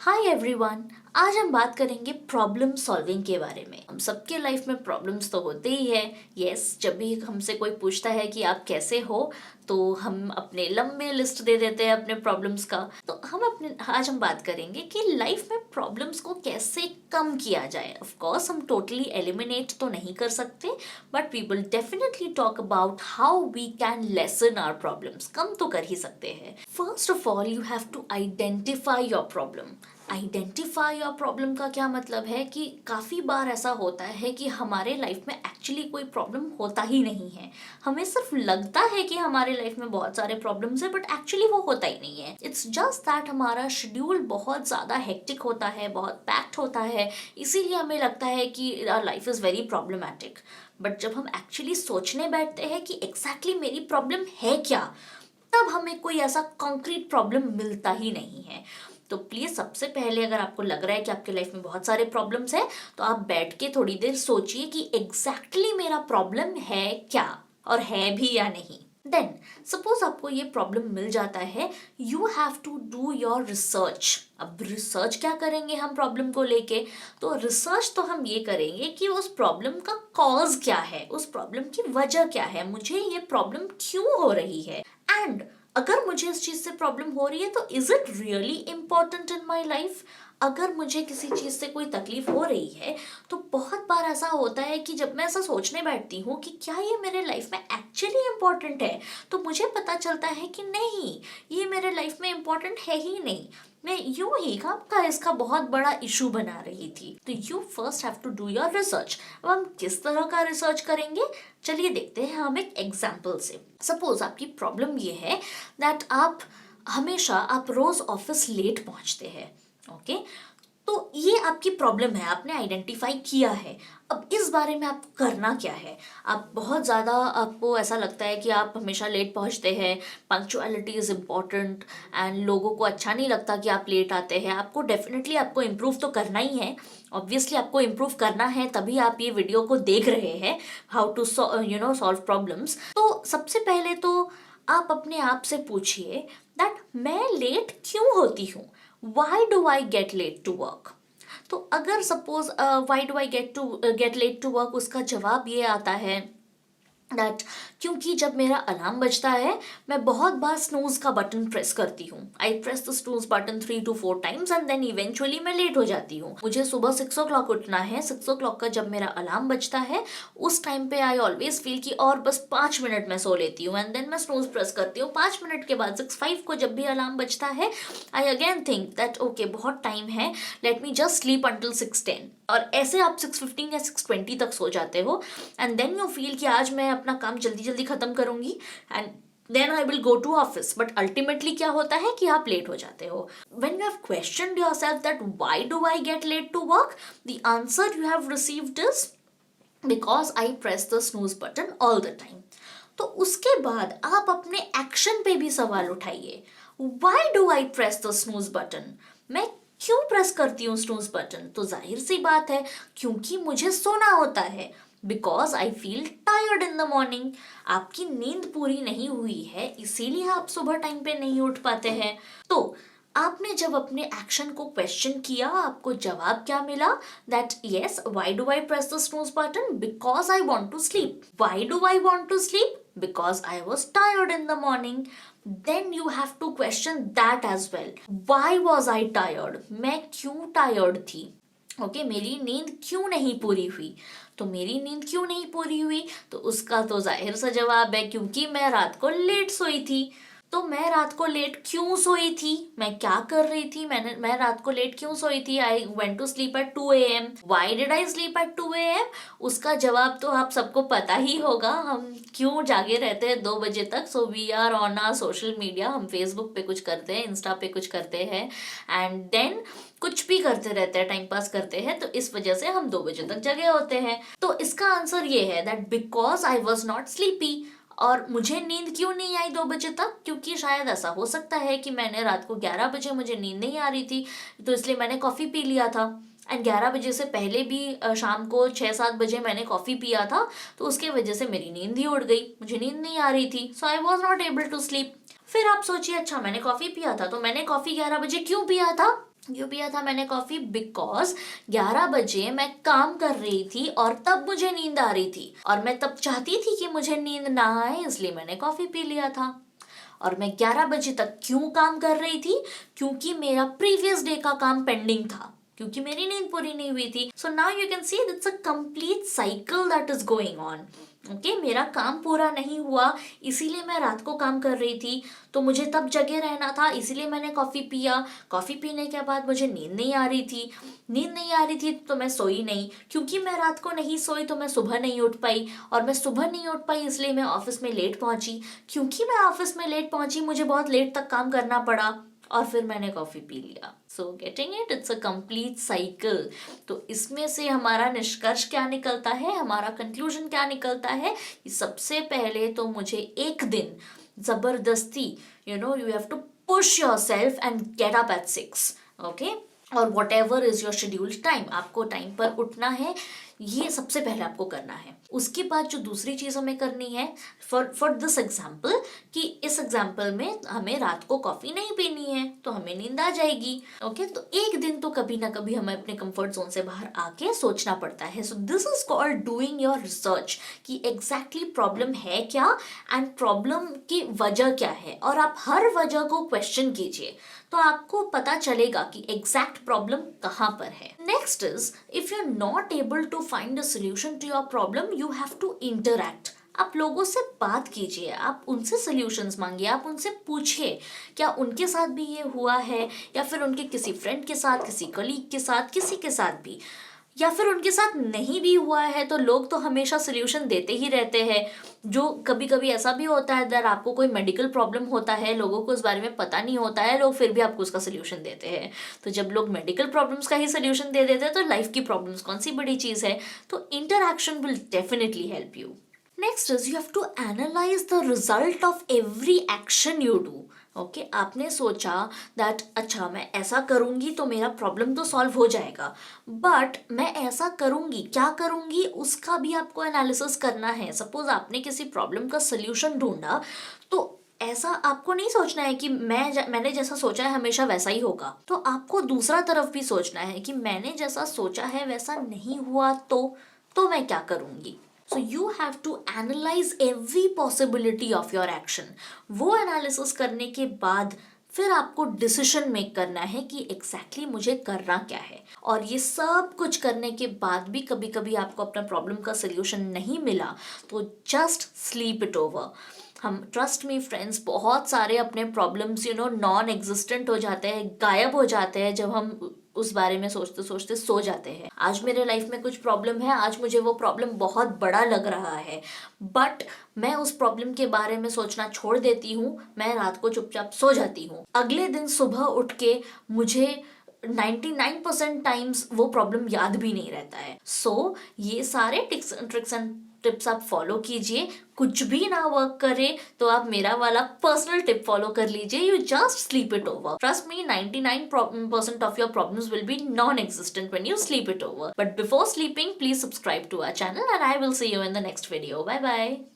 Hi everyone. आज हम बात करेंगे प्रॉब्लम सॉल्विंग के बारे में। हम सबके लाइफ में प्रॉब्लम्स तो होते ही है। यस, जब भी हमसे कोई पूछता है कि आप कैसे हो, तो हम अपने लंबे लिस्ट दे देते हैं अपने प्रॉब्लम्स का। तो आज हम बात करेंगे कि लाइफ में प्रॉब्लम्स को कैसे कम किया जाए। ऑफ कोर्स हम टोटली एलिमिनेट तो नहीं कर सकते, but we will definitely talk about how we can lessen our problems. कम तो कर ही सकते हैं। First of all you have to identify your problem. Identify your problem का क्या मतलब है कि काफ़ी बार ऐसा होता है कि हमारे लाइफ में एक्चुअली कोई प्रॉब्लम होता ही नहीं है। हमें सिर्फ लगता है कि हमारे लाइफ में बहुत सारे प्रॉब्लम्स है, बट एक्चुअली वो होता ही नहीं है। इट्स जस्ट दैट हमारा शेड्यूल बहुत ज़्यादा हेक्टिक होता है, बहुत पैक्ड होता है, इसीलिए हमें लगता है कि life is very problematic. But जब हम एक्चुअली सोचने बैठते हैं कि एग्जैक्टली मेरी प्रॉब्लम है क्या, तब हमें कोई ऐसा कॉन्क्रीट प्रॉब्लम मिलता ही नहीं है। तो प्लीज़ सबसे पहले अगर आपको लग रहा है कि आपके लाइफ में बहुत सारे प्रॉब्लम्स हैं, तो आप बैठ के थोड़ी देर सोचिए कि एग्जैक्टली मेरा प्रॉब्लम है क्या, और है भी या नहीं। देन सपोज आपको ये प्रॉब्लम मिल जाता है, you have to do your research. अब रिसर्च क्या करेंगे हम प्रॉब्लम को लेके? तो रिसर्च तो हम ये करेंगे कि उस प्रॉब्लम का कॉज क्या है, उस प्रॉब्लम की वजह क्या है, मुझे ये प्रॉब्लम क्यों हो रही है, एंड अगर मुझे इस चीज से प्रॉब्लम हो रही है तो is it really important in my life. अगर मुझे किसी चीज से कोई तकलीफ हो रही है, तो बहुत बार ऐसा होता है कि जब मैं ऐसा सोचने बैठती हूँ कि क्या ये मेरे लाइफ में एक्चुअली इम्पोर्टेंट है, तो मुझे पता चलता है कि नहीं, ये मेरे लाइफ में इम्पोर्टेंट है ही नहीं। मैं यूं ही का इसका बहुत बड़ा इशू बना रही थी। तो you first have to do your research. अब हम किस तरह का रिसर्च करेंगे, चलिए देखते हैं हम एक एग्जाम्पल से। सपोज आपकी प्रॉब्लम ये है दैट आप रोज ऑफिस लेट पहुंचते हैं। ओके, तो ये आपकी प्रॉब्लम है, आपने आइडेंटिफाई किया है। अब इस बारे में आप करना क्या है? आप बहुत ज़्यादा, आपको ऐसा लगता है कि आप हमेशा लेट पहुंचते हैं, पंक्चुअलिटी इज़ इम्पॉर्टेंट, एंड लोगों को अच्छा नहीं लगता कि आप लेट आते हैं। आपको डेफिनेटली आपको इम्प्रूव तो करना ही है। ऑब्वियसली आपको इम्प्रूव करना है, तभी आप ये वीडियो को देख रहे हैं, हाउ टू सॉल्व प्रॉब्लम्स। तो सबसे पहले तो आप अपने आप से पूछिए दैट मैं लेट क्यों होती हूँ। Why do I get late to work? तो अगर suppose why do I get late to work, उसका जवाब ये आता है दैट क्योंकि जब मेरा अलार्म बजता है, मैं बहुत बार स्नूज का बटन प्रेस करती हूँ। I press the snooze button 3 to 4 times and then eventually मैं लेट हो जाती हूँ। मुझे सुबह 6 o'clock उठना है। 6 o'clock का जब मेरा अलार्म बजता है, उस टाइम पे आई ऑलवेज फील कि और बस 5 मिनट में सो लेती हूँ, एंड देन मैं स्नूज प्रेस करती हूँ। 5 मिनट के बाद 6:05 को जब भी अलार्म बजता है, I again think that okay बहुत टाइम है, let me just sleep until 6:10, और ऐसे आप 6:15 या 6:20 तक सो जाते हो। एंड देन यू फील कि आज मैं अपना काम जल्दी जल्दी खत्म करूंगी, and then I will go to office. But ultimately क्या होता है कि आप लेट हो जाते हो। When you have questioned yourself that why do I get late to work, the answer you have received is because I press the snooze button all the time. तो उसके बाद आप अपने एक्शन पे भी सवाल उठाइए। Why do I press the snooze button? मैं क्यों प्रेस करती हूँ स्नूज बटन? तो जाहिर सी बात है, क्योंकि मुझे सोना होता है। Because I feel tired in the morning. आपकी नींद पूरी नहीं हुई है, इसीलिए आप सुबह टाइम पे नहीं उठ पाते हैं। तो आपने जब अपने एक्शन को क्वेश्चन किया, आपको जवाब क्या मिला? That yes, why do I press the snooze button? Because I want to sleep. Why do I want to sleep? Because I was tired in the morning. Then you have to question that as well. Why was I tired? मैं क्यों tired थी? Okay, मेरी नींद क्यों नहीं पूरी हुई? तो मेरी नींद क्यों नहीं पूरी हुई? तो उसका तो जाहिर सा जवाब है, क्योंकि मैं रात को लेट सोई थी। तो मैं रात को लेट क्यों सोई थी? मैं क्या कर रही थी? मैं रात को लेट क्यों सोई थी? I went to sleep at 2 AM। Why did I sleep at 2 AM? उसका जवाब तो आप सबको पता ही होगा। हम क्यों जागे रहते हैं 2 बजे तक? So we are on our social media. हम फेसबुक पे कुछ करते हैं, इंस्टा पे कुछ करते हैं, एंड देन कुछ भी करते रहते हैं, टाइम पास करते हैं। तो इस वजह से हम 2 बजे तक जगे होते हैं। तो इसका आंसर ये है that because I was not sleepy. और मुझे नींद क्यों नहीं आई 2 बजे तक? क्योंकि शायद ऐसा हो सकता है कि मैंने रात को 11 बजे मुझे नींद नहीं आ रही थी, तो इसलिए मैंने कॉफ़ी पी लिया था। एंड 11 बजे से पहले भी शाम को 6-7 बजे मैंने कॉफ़ी पिया था, तो उसके वजह से मेरी नींद ही उड़ गई, मुझे नींद नहीं आ रही थी। So I was not able to sleep. फिर आप सोचिए, अच्छा मैंने कॉफ़ी पिया था, तो मैंने कॉफ़ी 11 बजे क्यों पिया था? क्यों पिया था मैंने कॉफी? बिकॉज 11 बजे मैं काम कर रही थी और तब मुझे नींद आ रही थी, और मैं तब चाहती थी कि मुझे नींद ना आए, इसलिए मैंने कॉफी पी लिया था। और मैं 11 बजे तक क्यों काम कर रही थी? क्योंकि मेरा प्रीवियस डे का काम पेंडिंग था, क्योंकि मेरी नींद पूरी नहीं हुई थी। So now you can see it's a complete cycle that is going on. Okay, मेरा काम पूरा नहीं हुआ, इसीलिए मैं रात को काम कर रही थी, तो मुझे तब जगे रहना था, इसीलिए मैंने कॉफी पिया। कॉफी पीने के बाद मुझे नींद नहीं आ रही थी, नींद नहीं आ रही थी तो मैं सोई नहीं, क्योंकि मैं रात को नहीं सोई तो मैं सुबह नहीं उठ पाई, और मैं सुबह नहीं उठ पाई इसलिए मैं ऑफिस में लेट पहुंची, क्योंकि मैं ऑफिस में लेट पहुंची मुझे बहुत लेट तक काम करना पड़ा, और फिर मैंने कॉफी पी लिया। So getting it, it's a complete cycle. तो इसमें से हमारा निष्कर्ष क्या निकलता है, हमारा कंक्लूजन क्या निकलता है कि सबसे पहले तो मुझे एक दिन जबरदस्ती, you have to push yourself and get up at 6, okay, और whatever is your scheduled time, आपको टाइम पर उठना है, ये सबसे पहले आपको करना है। उसके बाद जो दूसरी चीज हमें करनी है, फॉर दिस एग्जाम्पल, कि इस एग्जाम्पल में हमें रात को कॉफी नहीं पीनी है तो हमें नींद आ जाएगी। ओके, तो एक दिन तो कभी ना कभी हमें अपने कंफर्ट जोन से बाहर आके सोचना पड़ता है। So this is called doing your research, कि एग्जैक्टली प्रॉब्लम है क्या एंड प्रॉब्लम की वजह क्या है, और आप हर वजह को क्वेश्चन कीजिए तो आपको पता चलेगा कि एग्जैक्ट प्रॉब्लम कहाँ पर है। Next is, if you are not able to find a solution to your problem, you have to interact. आप लोगों से बात कीजिए, आप उनसे सोल्यूशंस मांगिए, आप उनसे पूछिए क्या उनके साथ भी ये हुआ है, या फिर उनके किसी फ्रेंड के साथ, किसी कलीग के साथ, किसी के साथ भी, या फिर उनके साथ नहीं भी हुआ है तो लोग तो हमेशा सोल्यूशन देते ही रहते हैं। जो कभी कभी ऐसा भी होता है अगर आपको कोई मेडिकल प्रॉब्लम होता है, लोगों को उस बारे में पता नहीं होता है, लोग फिर भी आपको उसका सोल्यूशन देते हैं। तो जब लोग मेडिकल प्रॉब्लम्स का ही सोल्यूशन दे देते हैं तो लाइफ की प्रॉब्लम्स कौन सी बड़ी चीज है। तो interaction will definitely help you. Next is, you have to analyze the result of every action you do. Okay, आपने सोचा दैट अच्छा मैं ऐसा करूंगी तो मेरा प्रॉब्लम तो सॉल्व हो जाएगा, बट मैं ऐसा करूंगी, क्या करूंगी उसका भी आपको एनालिसिस करना है। सपोज आपने किसी प्रॉब्लम का सोल्यूशन ढूंढा, तो ऐसा आपको नहीं सोचना है कि मैंने जैसा सोचा है हमेशा वैसा ही होगा, तो आपको दूसरा तरफ भी सोचना है कि मैंने जैसा सोचा है वैसा नहीं हुआ तो मैं क्या करूंगी। So you have to analyze every possibility of your action. वो एनालिसिस करने के बाद फिर आपको डिसीजन मेक करना है कि एग्जैक्टली मुझे करना क्या है। और ये सब कुछ करने के बाद भी कभी कभी आपको अपना प्रॉब्लम का सोल्यूशन नहीं मिला तो जस्ट स्लीप इट ओवर। हम, ट्रस्ट मी फ्रेंड्स, बहुत सारे अपने प्रॉब्लम्स नॉन एग्जिस्टेंट हो जाते हैं, गायब हो जाते हैं जब हम उस बारे में सोचते सोचते सो जाते हैं। आज मेरे लाइफ में कुछ प्रॉब्लम है, आज मुझे वो प्रॉब्लम बहुत बड़ा लग रहा है, बट मैं उस प्रॉब्लम के बारे में सोचना छोड़ देती हूँ, मैं रात को चुपचाप सो जाती हूँ। अगले दिन सुबह उठ के मुझे 99% टाइम्स वो प्रॉब्लम याद भी नहीं रहता है। सो ये सारे ट्रिक्स एंड टिप्स आप फॉलो कीजिए। कुछ भी ना वर्क करे तो आप मेरा वाला पर्सनल टिप फॉलो कर लीजिए, you just sleep it over. Trust me, 99% of your problems will be non-existent when you sleep it over. But before sleeping, please subscribe to our channel and I will see you in the next video. Bye bye.